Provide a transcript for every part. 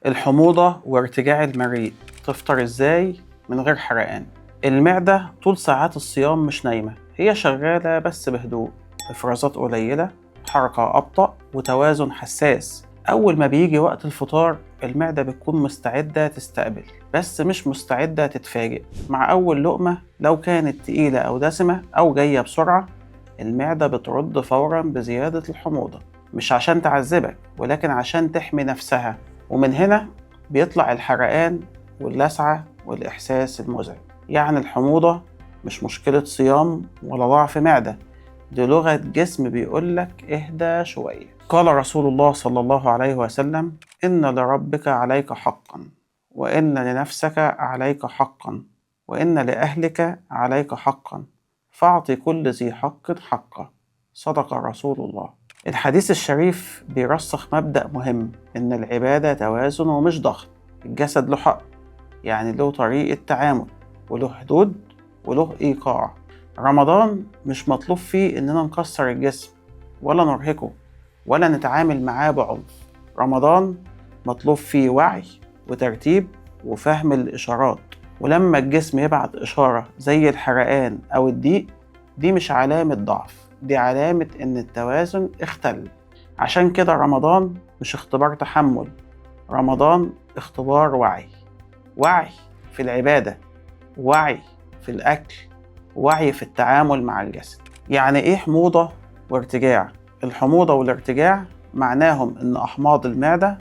الحموضة وارتجاع المريء، تفطر ازاي من غير حرقان؟ المعدة طول ساعات الصيام مش نايمة، هي شغالة بس بهدوء، إفرازات قليلة، حركة أبطأ، وتوازن حساس. أول ما بيجي وقت الفطار المعدة بتكون مستعدة تستقبل، بس مش مستعدة تتفاجئ. مع أول لقمة لو كانت تقيلة أو دسمة أو جاية بسرعة، المعدة بترد فورا بزيادة الحموضة، مش عشان تعذبك ولكن عشان تحمي نفسها. ومن هنا بيطلع الحرقان واللسعة والإحساس المزعج. يعني الحموضة مش مشكلة صيام ولا ضعف معدة، دي لغة جسم بيقولك اهدى شوية. قال رسول الله صلى الله عليه وسلم: إن لربك عليك حقا، وإن لنفسك عليك حقا، وإن لأهلك عليك حقا، فأعط كل ذي حق حقه. صدق رسول الله. الحديث الشريف بيرسخ مبدأ مهم، إن العبادة توازن ومش ضغط. الجسد له حق، يعني له طريقة تعامل وله حدود وله إيقاع. رمضان مش مطلوب فيه إننا نكسر الجسم ولا نرهقه ولا نتعامل معاه بعنف. رمضان مطلوب فيه وعي وترتيب وفهم الإشارات. ولما الجسم يبعت إشارة زي الحرقان أو الضيق، دي مش علامة ضعف، دي علامة إن التوازن اختل. عشان كده رمضان مش اختبار تحمل، رمضان اختبار وعي. وعي في العبادة، وعي في الأكل، وعي في التعامل مع الجسد. يعني إيه حموضة وارتجاع؟ الحموضة والارتجاع معناهم إن أحماض المعدة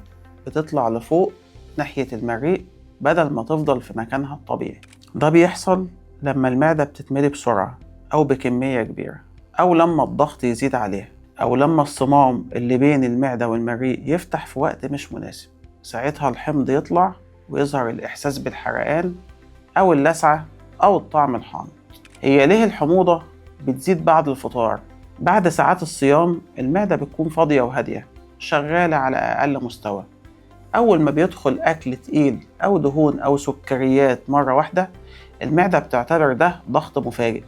بتطلع لفوق ناحية المريء بدل ما تفضل في مكانها الطبيعي. ده بيحصل لما المعدة بتتملي بسرعة أو بكمية كبيرة، أو لما الضغط يزيد عليها، أو لما الصمام اللي بين المعدة والمريء يفتح في وقت مش مناسب. ساعتها الحمض يطلع ويظهر الإحساس بالحرقان أو اللسعة أو الطعم الحامض. هي ليه الحموضة بتزيد بعد الفطار؟ بعد ساعات الصيام المعدة بتكون فاضية وهادية، شغالة على أقل مستوى. أول ما بيدخل أكل تقيل أو دهون أو سكريات مرة واحدة، المعدة بتعتبر ده ضغط مفاجئ،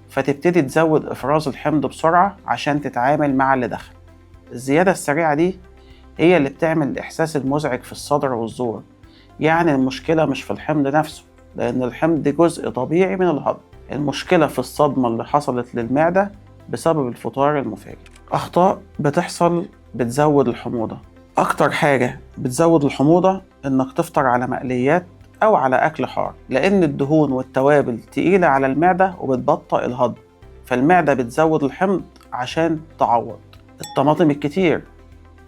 فتبتدي تزود إفراز الحمض بسرعة عشان تتعامل مع اللي دخل. الزيادة السريعة دي هي اللي بتعمل الإحساس المزعج في الصدر والزور. يعني المشكلة مش في الحمض نفسه، لأن الحمض جزء طبيعي من الهضم. المشكلة في الصدمة اللي حصلت للمعدة بسبب الفطار المفاجئ. أخطاء بتحصل بتزود الحموضة. أكتر حاجة بتزود الحموضة إنك تفطر على مقليات أو على أكل حار، لأن الدهون والتوابل تقيلة على المعدة وبتبطئ الهضم، فالمعدة بتزود الحمض عشان تعوض. الطماطم الكتير،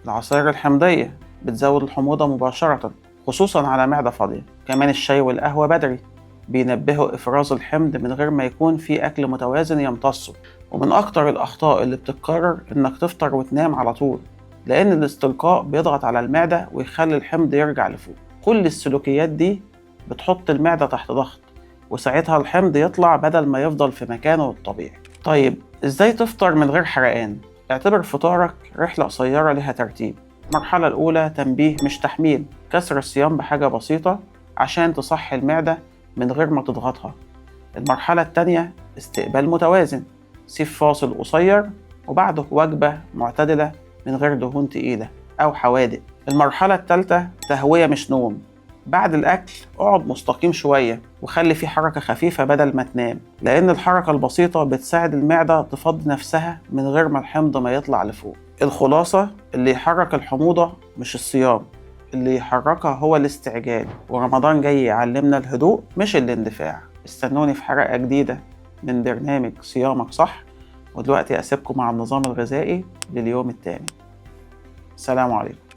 العصائر الحمضية بتزود الحموضة مباشرة، خصوصا على معدة فاضية. كمان الشاي والقهوة بدري بينبهوا إفراز الحمض من غير ما يكون في أكل متوازن يمتصه. ومن أكتر الأخطاء اللي بتتكرر إنك تفطر وتنام على طول، لأن الاستلقاء بيضغط على المعدة ويخلي الحمض يرجع لفوق. كل السلوكيات دي بتحط المعدة تحت ضغط، وساعتها الحمض يطلع بدل ما يفضل في مكانه الطبيعي. طيب إزاي تفطر من غير حرقان؟ اعتبر فطارك رحلة قصيرة لها ترتيب. المرحلة الأولى تنبيه مش تحميل، كسر الصيام بحاجة بسيطة عشان تصحي المعدة من غير ما تضغطها. المرحلة التانية استقبال متوازن، سيب فاصل قصير وبعده وجبة معتدلة من غير دهون تقيلة أو حوادق. المرحلة التالتة تهوية مش نوم، بعد الأكل اقعد مستقيم شوية وخلي فيه حركة خفيفة بدل ما تنام، لأن الحركة البسيطة بتساعد المعدة تفضي نفسها من غير ما الحمض ما يطلع لفوق. الخلاصة، اللي يحرك الحموضة مش الصيام، اللي يحركها هو الاستعجال. ورمضان جاي يعلمنا الهدوء مش الاندفاع. استنوني في حلقة جديدة من برنامج صيامك صح، ودلوقتي أسيبكم مع النظام الغذائي لليوم التاني. السلام عليكم.